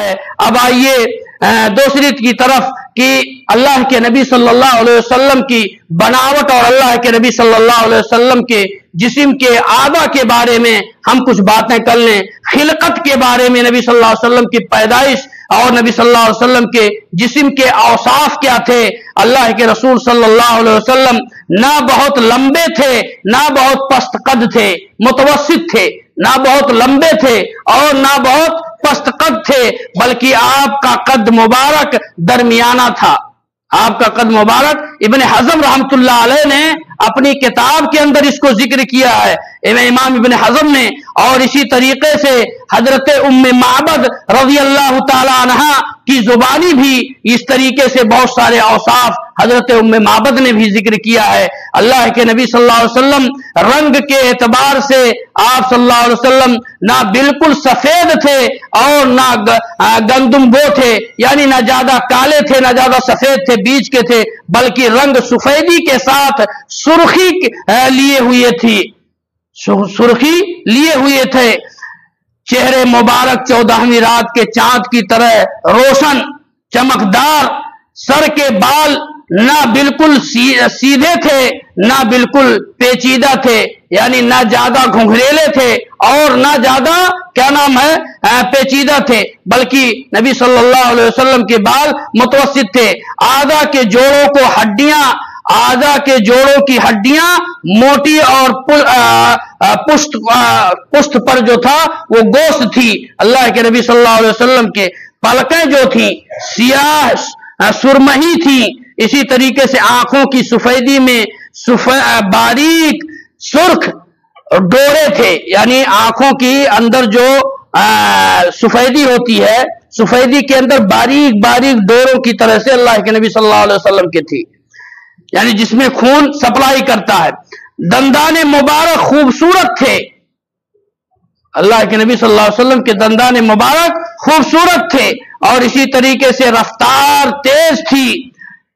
ہے۔ اب آئیے دوسری کی طرف کہ اللہ کے نبی صلی اللہ علیہ وسلم کی بناوٹ اور اللہ کے نبی صلی اللہ علیہ وسلم کے جسم کے اعضاء کے بارے میں ہم کچھ باتیں کر لیں۔ خلقت کے بارے میں نبی صلی اللہ علیہ وسلم کی پیدائش اور نبی صلی اللہ علیہ وسلم کے جسم کے اوصاف کیا تھے۔ اللہ کے رسول صلی اللہ علیہ وسلم نہ بہت لمبے تھے نہ بہت پست قد تھے، متوسط تھے، نہ بہت لمبے تھے اور نہ بہت پست قد تھے، بلکہ آپ کا قد مبارک درمیانہ تھا۔ آپ کا قد مبارک ابن حزم رحمت اللہ علیہ نے اپنی کتاب کے اندر اس کو ذکر کیا ہے، امام ابن حزم نے، اور اسی طریقے سے حضرت ام معبد رضی اللہ تعالی عنہا کی زبانی بھی اس طریقے سے بہت سارے اوصاف حضرت ام معبد نے بھی ذکر کیا ہے۔ اللہ کے نبی صلی اللہ علیہ وسلم رنگ کے اعتبار سے آپ صلی اللہ علیہ وسلم نہ بالکل سفید تھے اور نہ گندم بو تھے، یعنی نہ زیادہ کالے تھے نہ زیادہ سفید تھے، بیچ کے تھے، بلکہ رنگ سفیدی کے ساتھ سرخی لیے ہوئے تھی، سرخی لیے ہوئے تھے۔ چہرے مبارک 14ویں رات کے چاند کی طرح روشن چمکدار، سر کے بال نہ بالکل سیدھے تھے نہ بالکل پیچیدہ تھے، یعنی نہ زیادہ گھنگریلے تھے اور نہ زیادہ کیا نام ہے پیچیدہ تھے، بلکہ نبی صلی اللہ علیہ وسلم کے بال متوسط تھے۔ اعضاء کے جوڑوں کو ہڈیاں، اعضاء کے جوڑوں کی ہڈیاں موٹی اور پشت پر جو تھا وہ گوشت تھی۔ اللہ کے نبی صلی اللہ علیہ وسلم کے پلکیں جو تھی سیاہ سرمہی تھی، اسی طریقے سے آنکھوں کی سفیدی میں باریک سرخ ڈورے تھے، یعنی آنکھوں کی اندر جو سفیدی ہوتی ہے، سفیدی کے اندر باریک باریک ڈوروں کی طرح سے اللہ کے نبی صلی اللہ علیہ وسلم کی تھی، یعنی جس میں خون سپلائی کرتا ہے۔ دندان مبارک خوبصورت تھے، اللہ کے نبی صلی اللہ علیہ وسلم کے دندان مبارک خوبصورت تھے، اور اسی طریقے سے رفتار تیز تھی،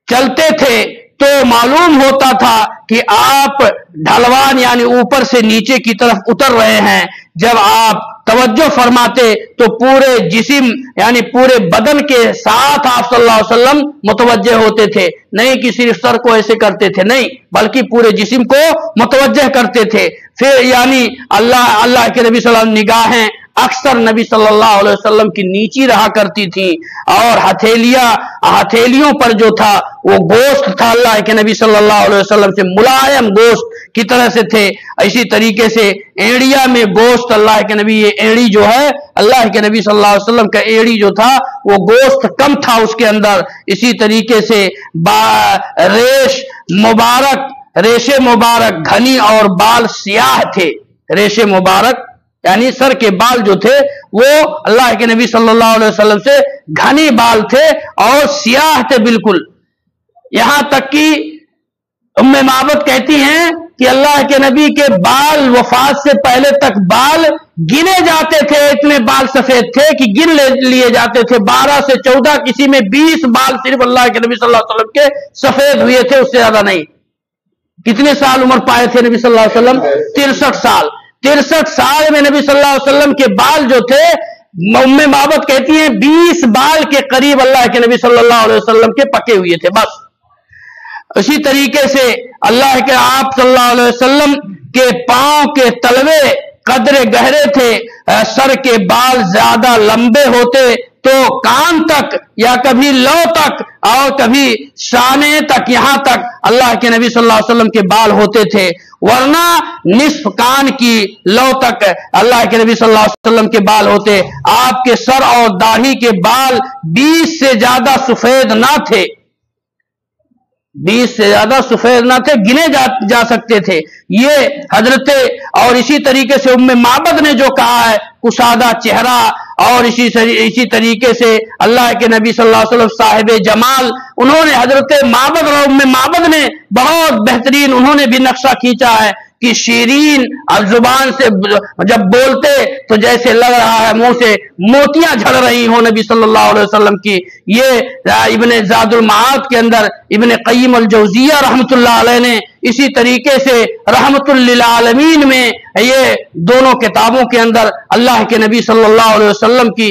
چلتے تھے تو معلوم ہوتا تھا کہ آپ ڈھلوان یعنی اوپر سے نیچے کی طرف اتر رہے ہیں۔ جب آپ توجہ فرماتے تو پورے جسم یعنی پورے بدن کے ساتھ آپ صلی اللہ علیہ وسلم متوجہ ہوتے تھے، نہیں کہ صرف سر کو ایسے کرتے تھے، نہیں بلکہ پورے جسم کو متوجہ کرتے تھے۔ پھر یعنی اللہ کے نبی صلی اللہ علیہ وسلم نگاہیں اکثر نبی صلی اللہ علیہ وسلم کی نیچی رہا کرتی تھی، اور ہتھیلیوں پر جو تھا وہ گوشت تھا اللہ کے نبی صلی اللہ علیہ وسلم سے ملائم گوشت کی طرح سے تھے۔ اسی طریقے سے ایڑیا میں گوشت اللہ کے نبی، یہ ایڑی جو ہے اللہ کے نبی صلی اللہ علیہ وسلم کا ایڑی جو تھا وہ گوشت کم تھا اس کے اندر۔ اسی طریقے سے ریشے مبارک گھنی اور بال سیاہ تھے، ریشے مبارک یعنی سر کے بال جو تھے وہ اللہ کے نبی صلی اللہ علیہ وسلم سے گھنی بال تھے اور سیاہ تھے بالکل، یہاں تک کہ ام معبد کہتی ہیں کہ اللہ کے نبی کے بال وفات سے پہلے تک بال گنے جاتے تھے، اتنے بال سفید تھے کہ گن لیے جاتے تھے، 12 سے 14، کسی میں 20 بال صرف اللہ کے نبی صلی اللہ علیہ وسلم کے سفید ہوئے تھے، اس سے زیادہ نہیں۔ کتنے سال عمر پائے تھے نبی صلی اللہ علیہ وسلم؟ 63 سال۔ 63 سال میں نبی صلی اللہ علیہ وسلم کے بال جو تھے، ام معبد کہتی ہیں 20 بال کے قریب اللہ کے نبی صلی اللہ علیہ وسلم کے پکے ہوئے تھے بس۔ اسی طریقے سے اللہ کے آپ صلی اللہ علیہ وسلم کے پاؤں کے تلوے قدرے گہرے تھے، سر کے بال زیادہ لمبے ہوتے تو کان تک یا کبھی لو تک اور کبھی شانے تک، یہاں تک اللہ کے نبی صلی اللہ علیہ وسلم کے بال ہوتے تھے، ورنہ نصف کان کی لو تک اللہ کے نبی صلی اللہ علیہ وسلم کے بال ہوتے۔ آپ کے سر اور داڑھی کے بال 20 سے زیادہ سفید نہ تھے، 20 سے زیادہ سفید نہ تھے، گنے جا سکتے تھے یہ حضرت۔ اور اسی طریقے سے ام معبد نے جو کہا ہے کشادہ چہرہ، اور اسی طریقے سے اللہ کے نبی صلی اللہ علیہ وسلم صاحب جمال، انہوں نے حضرت معبد اور ام معبد نے بہت بہترین انہوں نے بھی نقشہ کھینچا ہے کہ شیرین اور زبان سے جب بولتے تو جیسے لگ رہا ہے منہ سے موتیاں جھڑ رہی ہوں نبی صلی اللہ علیہ وسلم کی۔ یہ ابن زاد المعاد کے اندر ابن قیم الجوزیہ رحمت اللہ علیہ نے اسی طریقے سے رحمت للعالمین میں یہ دونوں کتابوں کے اندر اللہ کے نبی صلی اللہ علیہ وسلم کی